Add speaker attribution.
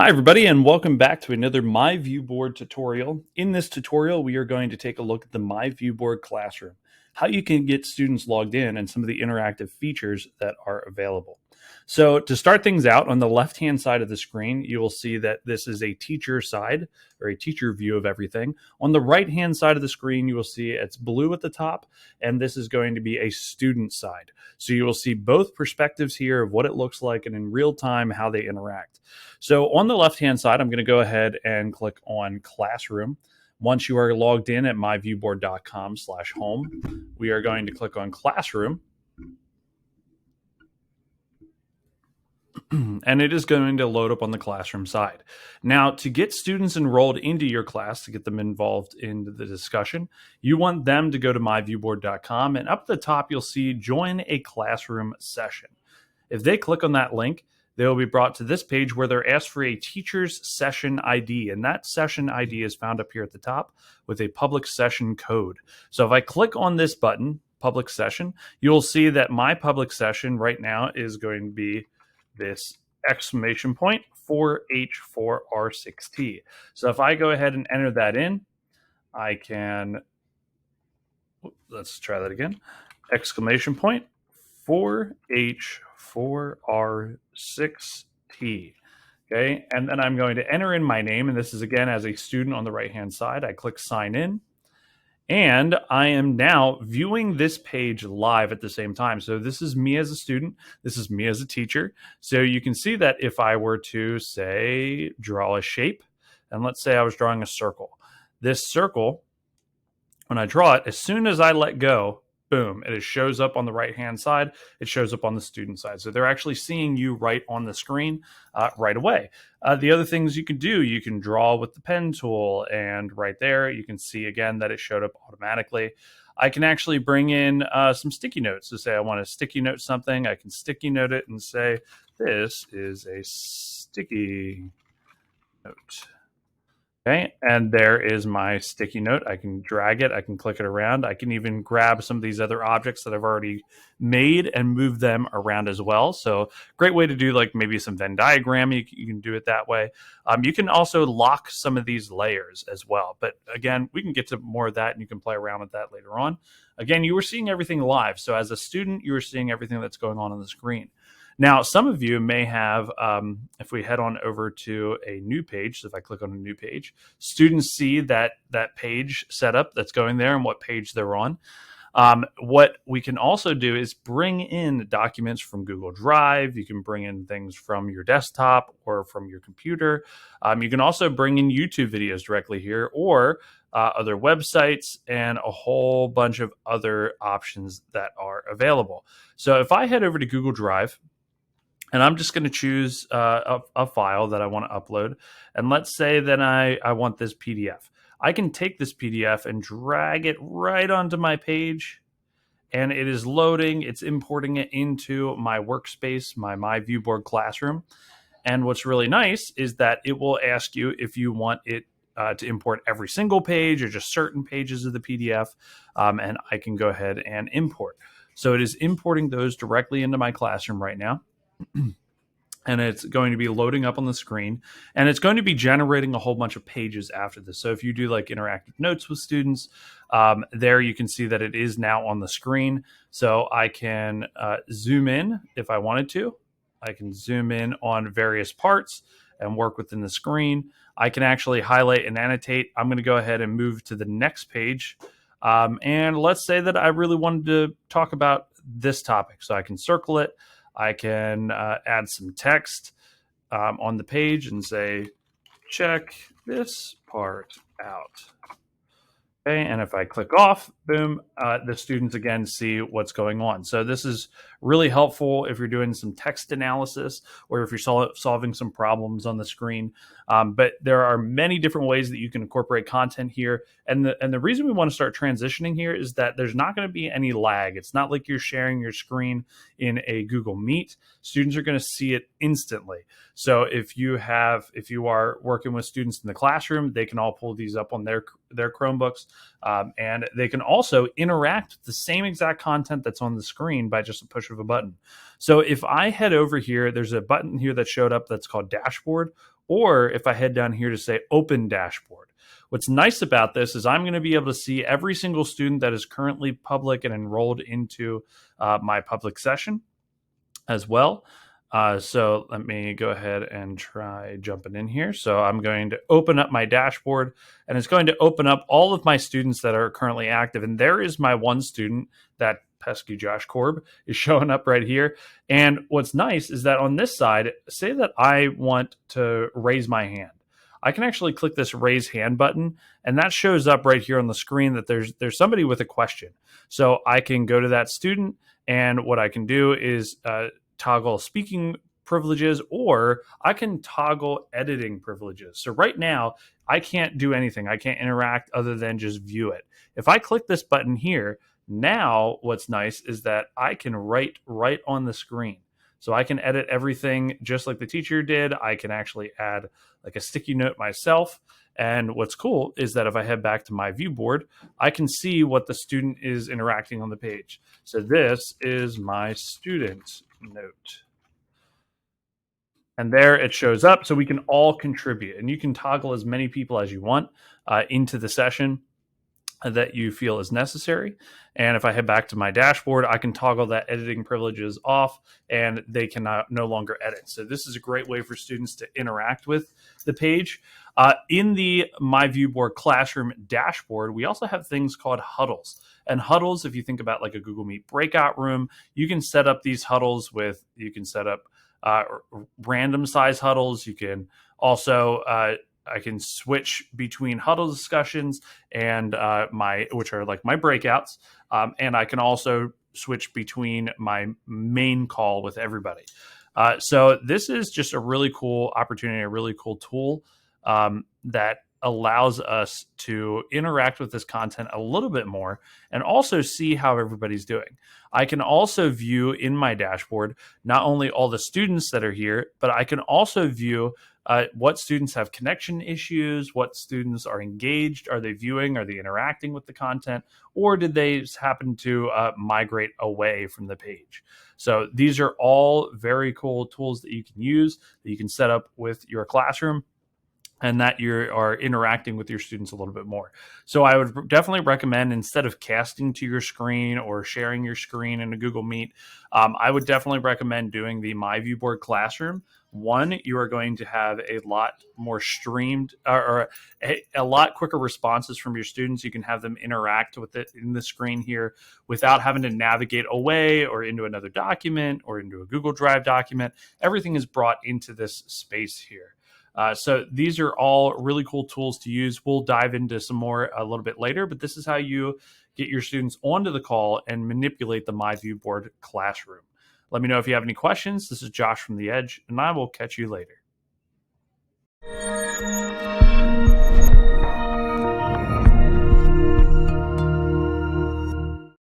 Speaker 1: Hi everybody, and welcome back to another MyViewboard tutorial. In this tutorial, we are going to take a look at the MyViewboard Classroom, how you can get students logged in and some of the interactive features that are available. So to start things out, on the left-hand side of the screen, you will see that this is a teacher side or a teacher view of everything. On the right-hand side of the screen, you will see it's blue at the top, and this is going to be a student side. So you will see both perspectives here of what it looks like and in real time how they interact. So on the left-hand side, I'm going to go ahead and click on Classroom. Once you are logged in at myviewboard.com/home, we are going to click on Classroom. And it is going to load up on the classroom side. Now, to get students enrolled into your class, to get them involved in the discussion, you want them to go to myviewboard.com, and up at the top, you'll see Join a Classroom Session. If they click on that link, they will be brought to this page where they're asked for a teacher's session ID, and that session ID is found up here at the top with a public session code. So if I click on this button, Public Session, you'll see that my public session right now is going to be this exclamation point 4H4R6T. So if I go ahead and enter that in, I can, let's try that again, exclamation point 4H4R6T. Okay, and then I'm going to enter in my name, and this is again as a student on the right hand side. I click sign in. And I am now viewing this page live at the same time. So this is me as a student. This is me as a teacher. So you can see that if I were to, say, draw a shape, and let's say I was drawing a circle. This circle, when I draw it, as soon as I let go, boom, it shows up on the right-hand side. It shows up on the student side. So they're actually seeing you right on the screen right away. The other things you can do, you can draw with the pen tool, and right there you can see again that it showed up automatically. I can actually bring in some sticky notes. So say I want to sticky note something, I can sticky note it and say, this is a sticky note. Okay, and there is my sticky note. I can drag it, I can click it around. I can even grab some of these other objects that I've already made and move them around as well. So great way to do like maybe some Venn diagram. You can do it that way. You can also lock some of these layers as well. But again, we can get to more of that and you can play around with that later on. Again, you were seeing everything live. So as a student, you were seeing everything that's going on the screen. Now, some of you may have, if we head on over to a new page, so if I click on a new page, students see that page setup that's going there and what page they're on. What we can also do is bring in documents from Google Drive. You can bring in things from your desktop or from your computer. You can also bring in YouTube videos directly here or other websites and a whole bunch of other options that are available. So if I head over to Google Drive, and I'm just going to choose a file that I want to upload. And let's say that I want this PDF. I can take this PDF and drag it right onto my page. And it is loading. It's importing it into my workspace, my MyViewboard Classroom. And what's really nice is that it will ask you if you want it to import every single page or just certain pages of the PDF. And I can go ahead and import. So it is importing those directly into my classroom right now. And it's going to be loading up on the screen, and it's going to be generating a whole bunch of pages after this. So if you do like interactive notes with students, there you can see that it is now on the screen. So I can zoom in if I wanted to. I can zoom in on various parts and work within the screen. I can actually highlight and annotate. I'm going to go ahead and move to the next page. And let's say that I really wanted to talk about this topic. So I can circle it. I can add some text on the page and say, check this part out. Okay, and if I click off, boom, the students again see what's going on. So this is really helpful if you're doing some text analysis or if you're solving some problems on the screen. But there are many different ways that you can incorporate content here. And the reason we want to start transitioning here is that there's not going to be any lag. It's not like you're sharing your screen in a Google Meet. Students are going to see it instantly. So if you are working with students in the classroom, they can all pull these up on their Chromebooks. And they can also interact with the same exact content that's on the screen by just a push of a button. So if I head over here, there's a button here that showed up that's called Dashboard, or if I head down here to say Open Dashboard. What's nice about this is I'm going to be able to see every single student that is currently public and enrolled into my public session as well. So let me go ahead and try jumping in here. So I'm going to open up my dashboard, and it's going to open up all of my students that are currently active. And there is my one student, that pesky Josh Korb, is showing up right here. And what's nice is that on this side, say that I want to raise my hand. I can actually click this raise hand button, and that shows up right here on the screen that there's somebody with a question. So I can go to that student, and what I can do is toggle speaking privileges, or I can toggle editing privileges. So right now, I can't do anything. I can't interact other than just view it. If I click this button here, now what's nice is that I can write right on the screen. So I can edit everything just like the teacher did. I can actually add like a sticky note myself. And what's cool is that if I head back to my view board, I can see what the student is interacting on the page. So this is my student note. And there it shows up, so we can all contribute. And you can toggle as many people as you want into the session that you feel is necessary. And if I head back to my dashboard, I can toggle that editing privileges off, and they can no longer edit. So this is a great way for students to interact with the page. In the MyViewboard Classroom dashboard, we also have things called huddles. And huddles, if you think about like a Google Meet breakout room, you can set up these huddles with, you can set up random size huddles. You can also I can switch between huddle discussions and which are like my breakouts, and I can also switch between my main call with everybody. So this is just a really cool opportunity, a really cool tool that allows us to interact with this content a little bit more and also see how everybody's doing. I can also view in my dashboard not only all the students that are here, but I can also view what students have connection issues, what students are engaged, are they viewing, are they interacting with the content, or did they happen to migrate away from the page? So these are all very cool tools that you can use, that you can set up with your classroom, and that you are interacting with your students a little bit more. So I would definitely recommend, instead of casting to your screen or sharing your screen in a Google Meet, I would definitely recommend doing the MyViewboard Classroom. One, you are going to have a lot more streamed or a lot quicker responses from your students. You can have them interact with it in the screen here without having to navigate away or into another document or into a Google Drive document. Everything is brought into this space here. So these are all really cool tools to use. We'll dive into some more a little bit later, but this is how you get your students onto the call and manipulate the MyViewboard Classroom. Let me know if you have any questions. This is Josh from The Edge, and I will catch you later.